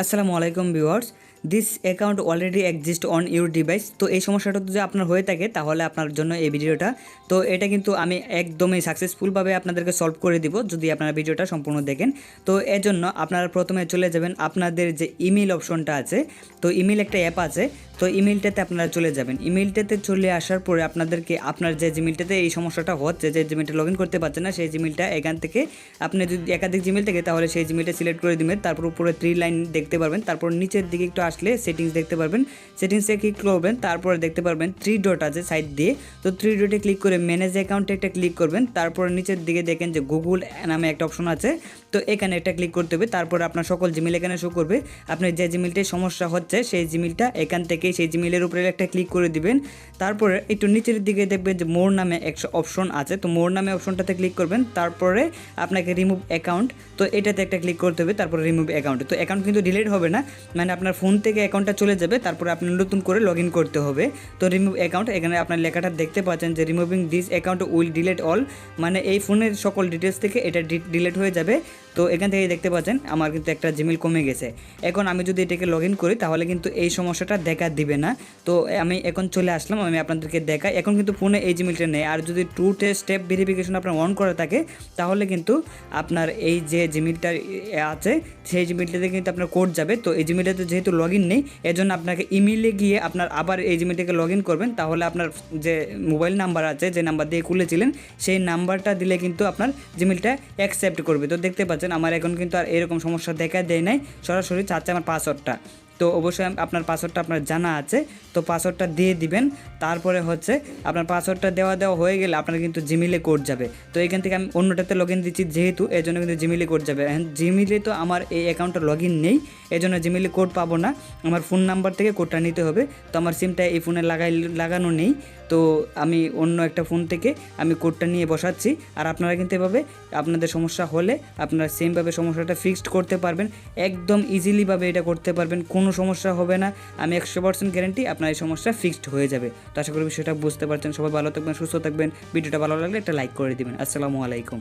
আসসালামু আলাইকুম viewers, this account already exist on your device. তো এই সমস্যাটা যদি আপনার হয়ে থাকে তাহলে আপনার জন্য এই ভিডিওটা। তো এটা কিন্তু আমি একদমই সাকসেসফুলভাবে আপনাদেরকে সলভ করে দিব যদি আপনারা ভিডিওটা সম্পূর্ণ দেখেন। তো এর জন্য আপনারা প্রথমে চলে যাবেন আপনাদের যে ইমেল অপশনটা আছে, তো ইমেল একটা অ্যাপ আছে, তো ইমেলটাতে আপনারা চলে যাবেন। ইমেলটাতে চলে আসার পরে আপনাদেরকে আপনার যে জিমেলটাতে এই সমস্যাটা হচ্ছে, যে জিমেলটা লগ ইন করতে পারছেন না, সেই জিমেলটা এখান থেকে আপনি যদি একাধিক জিমেল থাকে তাহলে সেই জিমেলটা সিলেক্ট করে দিবেন। তারপর উপরে 3 লাইন দেখতে পারবেন, তারপর নিচের দিকে একটু আসলে সেটিংস দেখতে পারবেন, সেটিংসে ক্লিক করবেন, তারপরে দেখতে পারবেন 3 ডট আছে সাইড দিয়ে। তো 3 ডটে ক্লিক করে ম্যানেজ অ্যাকাউন্টে একটা ক্লিক করবেন। তারপর নিচের দিকে দেখেন যে গুগল নামে একটা অপশন আছে, তো এখানে একটা ক্লিক করতে হবে। তারপর আপনার সকল জিমেল এখানে শো করবে। আপনি যে জিমেলটায় সমস্যা হচ্ছে সেই জিমেলটা এখান থেকে সেই জিমেলের উপরে একটা ক্লিক করে দিবেন। তারপরে একটু নিচের দিকে দেখবেন যে মোর নামে একটা অপশন আছে, তো মোর নামে অপশনটাতে ক্লিক করবেন। তারপরে আপনাকে রিমুভ অ্যাকাউন্ট, তো এটাতে একটা ক্লিক করতে হবে। তারপরে রিমুভ অ্যাকাউন্ট, তো অ্যাকাউন্ট কিন্তু ডিলিট হবে না, মানে আপনার ফোন থেকে অ্যাকাউন্টটা চলে যাবে, তারপরে আপনার নতুন করে লগ ইন করতে হবে। তো রিমুভ অ্যাকাউন্ট, এখানে আপনার লেখাটা দেখতে পাচ্ছেন যে removing this account will delete all, মানে এই ফোনের সকল ডিটেলস থেকে এটা ডিলিট হয়ে যাবে। তো এখান থেকে দেখতে পাচ্ছেন আমার কিন্তু একটা জিমেল কমে গেছে। এখন আমি যদি এটাকে লগ ইন করি তাহলে কিন্তু এই সমস্যাটা দেখা দিবে না। তো আমি এখন চলে আসলাম, আমি আপনাদেরকে দেখাই। এখন কিন্তু ফোনে এই জিমেলটা নেই। আর যদি 2 স্টেপ ভেরিফিকেশন আপনার অন করা থাকে তাহলে কিন্তু আপনার এই যে জিমেলটা আছে সেই জিমেলটাতে কিন্তু আপনার কোড যাবে। তো এই জিমেলটাতে যেহেতু লগ ইন নেই, এজন্য আপনাকে ইমেইলে গিয়ে আপনার আবার এই জিমেলটাকে লগ ইন করবেন। তাহলে আপনার যে মোবাইল নাম্বার আছে, যে নাম্বার দিয়ে খুলেছিলেন, সেই নাম্বারটা দিলে কিন্তু আপনার জিমেলটা অ্যাকসেপ্ট করবে। তো দেখতে পাচ্ছেন আমার এখন কিন্তু আর এরকম সমস্যা দেখা দেয় নাই, সরাসরি চাচ্ছে আমার পাসওয়ার্ডটা। তো অবশ্যই আপনার পাসওয়ার্ডটা আপনার জানা আছে, তো পাসওয়ার্ডটা দিয়ে দিবেন। তারপরে হচ্ছে আপনার পাসওয়ার্ডটা দেওয়া হয়ে গেলে আপনার কিন্তু জিমেলে কোড যাবে। তো এখান থেকে আমি অন্যটাতে লগ ইন দিচ্ছি যেহেতু, এর জন্য কিন্তু জিমেলে কোড যাবে। জিমেলে তো আমার এই অ্যাকাউন্টটা লগ ইন নেই, এই জন্য জিমেলে কোড পাবো না, আমার ফোন নাম্বার থেকে কোডটা নিতে হবে। তো আমার সিমটা এই ফোনে লাগানো নেই, তো আমি অন্য একটা ফোন থেকে আমি কোডটা নিয়ে বসাচ্ছি। আর আপনারা কিন্তু এভাবে আপনাদের সমস্যা হলে আপনারা সেমভাবে সমস্যাটা ফিক্সড করতে পারবেন, একদম ইজিলিভাবে এটা করতে পারবেন, কোনো সমস্যা হবে না। আমি 100% গ্যারেন্টি আপনার এই সমস্যা ফিক্সড হয়ে যাবে। তো আশা করি বিষয়টা বুঝতে পারছেন। সবাই ভালো থাকবেন, সুস্থ থাকবেন। ভিডিওটা ভালো লাগলে একটা লাইক করে দিবেন। আসসালামু আলাইকুম।